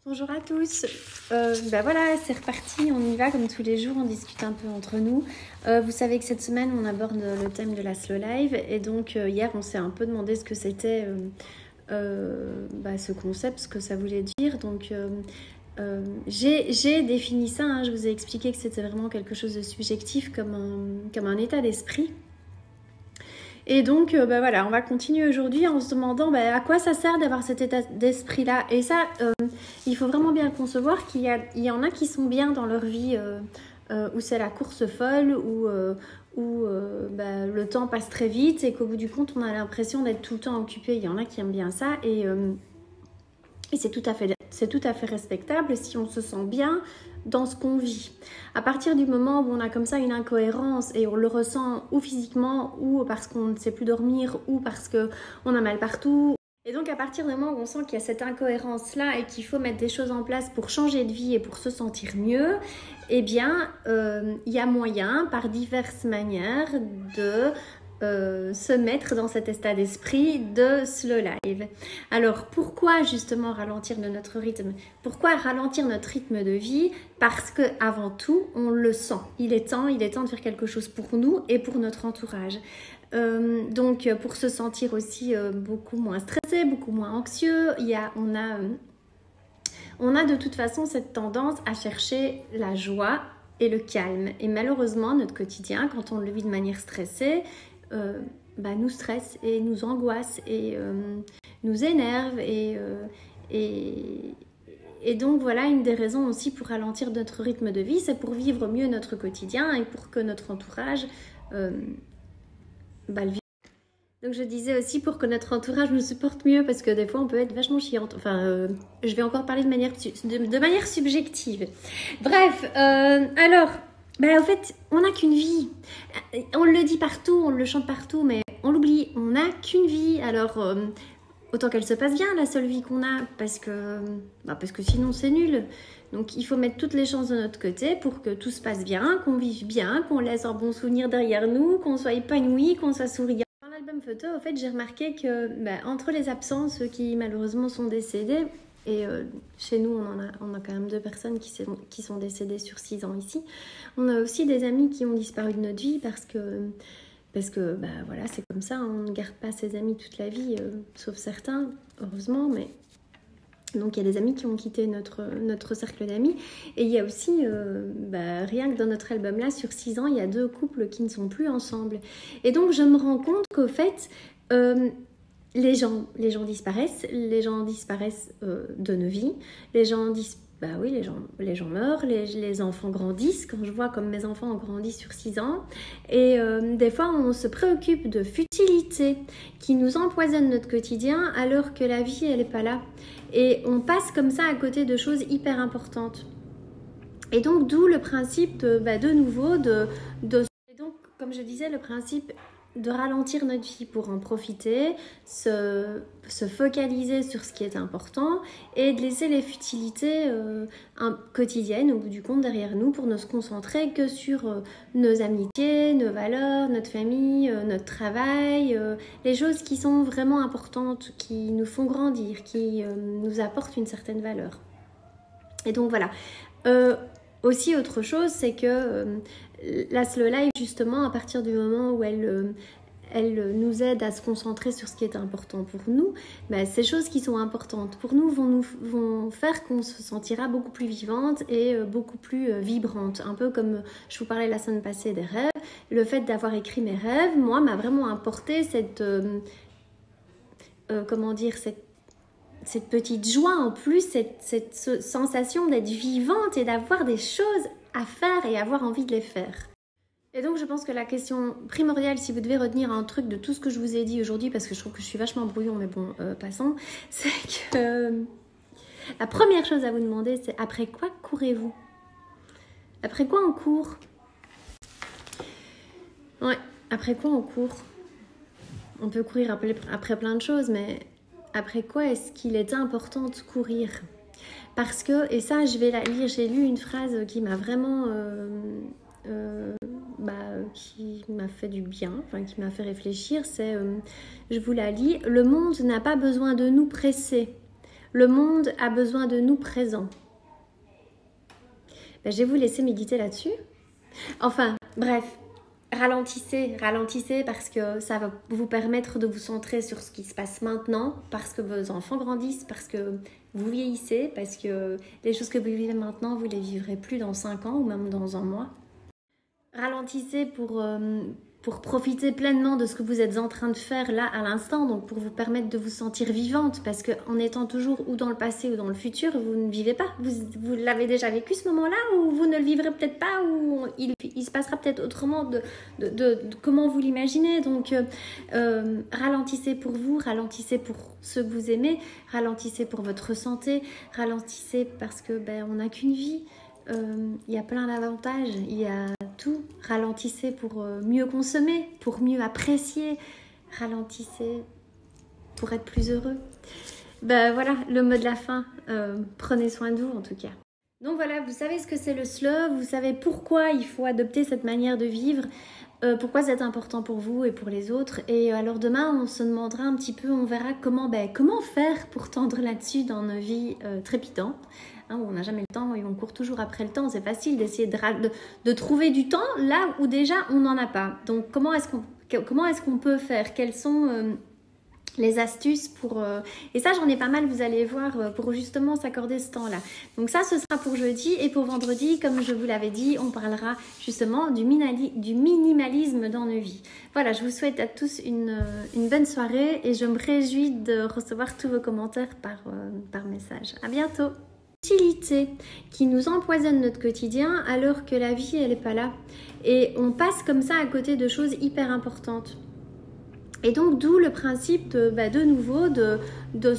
Bonjour à tous, voilà, c'est reparti, on y va comme tous les jours, on discute un peu entre nous. Vous savez que cette semaine on aborde le thème de la slow life et donc hier on s'est un peu demandé ce que c'était ce concept, ce que ça voulait dire. Donc j'ai défini ça, hein, je vous ai expliqué que c'était vraiment quelque chose de subjectif comme un état d'esprit. Et donc, voilà, on va continuer aujourd'hui en se demandant à quoi ça sert d'avoir cet état d'esprit-là. Et ça, il faut vraiment bien concevoir qu'il y en a qui sont bien dans leur vie où c'est la course folle, où le temps passe très vite et qu'au bout du compte, on a l'impression d'être tout le temps occupé. Il y en a qui aiment bien ça et c'est tout à fait respectable si on se sent bien dans ce qu'on vit. À partir du moment où on a comme ça une incohérence et on le ressent ou physiquement ou parce qu'on ne sait plus dormir ou parce qu'on a mal partout. Et donc à partir du moment où on sent qu'il y a cette incohérence-là et qu'il faut mettre des choses en place pour changer de vie et pour se sentir mieux, eh bien il y a moyen par diverses manières de se mettre dans cet état d'esprit de slow life. Alors pourquoi justement ralentir notre rythme? Pourquoi ralentir notre rythme de vie? Parce que avant tout on le sent. Il est temps de faire quelque chose pour nous et pour notre entourage. Donc pour se sentir aussi beaucoup moins stressé, beaucoup moins anxieux, on a de toute façon cette tendance à chercher la joie et le calme. Et malheureusement notre quotidien, quand on le vit de manière stressée, nous stresse et nous angoisse et nous énerve et donc voilà une des raisons aussi pour ralentir notre rythme de vie, c'est pour vivre mieux notre quotidien et pour que notre entourage le vive. Donc je disais aussi pour que notre entourage nous supporte mieux parce que des fois on peut être vachement chiante. Enfin, je vais encore parler de manière subjective. Bref, alors... en fait, on n'a qu'une vie. On le dit partout, on le chante partout, mais on l'oublie. On n'a qu'une vie. Alors, autant qu'elle se passe bien, la seule vie qu'on a, parce que sinon c'est nul. Donc, il faut mettre toutes les chances de notre côté pour que tout se passe bien, qu'on vive bien, qu'on laisse un bon souvenir derrière nous, qu'on soit épanoui, qu'on soit souriant. Dans l'album photo, au fait, j'ai remarqué que entre les absents, ceux qui malheureusement sont décédés, et chez nous, on a quand même 2 personnes qui sont décédées sur 6 ans ici. On a aussi des amis qui ont disparu de notre vie parce que voilà, c'est comme ça. On ne garde pas ses amis toute la vie, sauf certains, heureusement. Mais donc, il y a des amis qui ont quitté notre cercle d'amis. Et il y a aussi, rien que dans notre album-là, sur 6 ans, il y a 2 couples qui ne sont plus ensemble. Et donc, je me rends compte qu'au fait... les gens disparaissent, de nos vies, les gens meurent, les enfants grandissent, quand je vois comme mes enfants ont grandi sur 6 ans, et des fois on se préoccupe de futilités qui nous empoisonnent notre quotidien alors que la vie elle n'est pas là, et on passe comme ça à côté de choses hyper importantes. Et donc d'où le principe de nouveau et donc comme je disais, le principe de ralentir notre vie pour en profiter, se focaliser sur ce qui est important et de laisser les futilités quotidiennes au bout du compte derrière nous pour ne se concentrer que sur nos amitiés, nos valeurs, notre famille, notre travail, les choses qui sont vraiment importantes, qui nous font grandir, qui nous apportent une certaine valeur. Et donc voilà. Aussi autre chose, c'est que la slow life, justement, à partir du moment où elle nous aide à se concentrer sur ce qui est important pour nous, ces choses qui sont importantes pour nous vont faire qu'on se sentira beaucoup plus vivante et beaucoup plus vibrante. Un peu comme je vous parlais la semaine passée des rêves. Le fait d'avoir écrit mes rêves, moi, m'a vraiment apporté cette petite joie en plus, cette sensation d'être vivante et d'avoir des choses à faire et avoir envie de les faire. Et donc je pense que la question primordiale, si vous devez retenir un truc de tout ce que je vous ai dit aujourd'hui, parce que je trouve que je suis vachement brouillon, mais bon, passons, c'est que la première chose à vous demander, c'est après quoi courez-vous? Après quoi on court? Ouais, après quoi on court? On peut courir après plein de choses, mais après quoi est-ce qu'il est important de courir? Parce que, et ça je vais la lire, j'ai lu une phrase qui m'a vraiment... qui m'a fait du bien, enfin qui m'a fait réfléchir, c'est, je vous la lis, le monde n'a pas besoin de nous presser, Le monde a besoin de nous présents. Ben, je vais vous laisser méditer là-dessus. Enfin, bref, ralentissez parce que ça va vous permettre de vous centrer sur ce qui se passe maintenant, parce que vos enfants grandissent, parce que vous vieillissez, parce que les choses que vous vivez maintenant, vous les vivrez plus dans 5 ans ou même dans un mois. Ralentissez pour profiter pleinement de ce que vous êtes en train de faire là à l'instant, donc pour vous permettre de vous sentir vivante, parce qu'en étant toujours ou dans le passé ou dans le futur, vous ne vivez pas. Vous l'avez déjà vécu ce moment-là, ou vous ne le vivrez peut-être pas, ou il se passera peut-être autrement de comment vous l'imaginez. Donc ralentissez pour vous, ralentissez pour ceux que vous aimez, ralentissez pour votre santé, ralentissez parce que on n'a qu'une vie. Il y a plein d'avantages, il y a tout. Ralentissez pour mieux consommer, pour mieux apprécier. Ralentissez pour être plus heureux. Voilà, le mot de la fin. Prenez soin de vous en tout cas. Donc voilà, vous savez ce que c'est le slow, vous savez pourquoi il faut adopter cette manière de vivre, pourquoi c'est important pour vous et pour les autres. Et alors demain, on se demandera un petit peu, on verra comment faire pour tendre là-dessus dans nos vies trépidantes. Où on n'a jamais le temps et on court toujours après le temps. C'est facile d'essayer de trouver du temps là où déjà on n'en a pas. Donc comment est-ce qu'on peut faire? Quelles sont les astuces pour... Et ça, j'en ai pas mal, vous allez voir, pour justement s'accorder ce temps-là. Donc ça, ce sera pour jeudi. Et pour vendredi, comme je vous l'avais dit, on parlera justement du minimalisme dans nos vies. Voilà, je vous souhaite à tous une bonne soirée et je me réjouis de recevoir tous vos commentaires par message. À bientôt. Utilité qui nous empoisonne notre quotidien alors que la vie, elle n'est pas là. Et on passe comme ça à côté de choses hyper importantes. Et donc, d'où le principe de nouveau de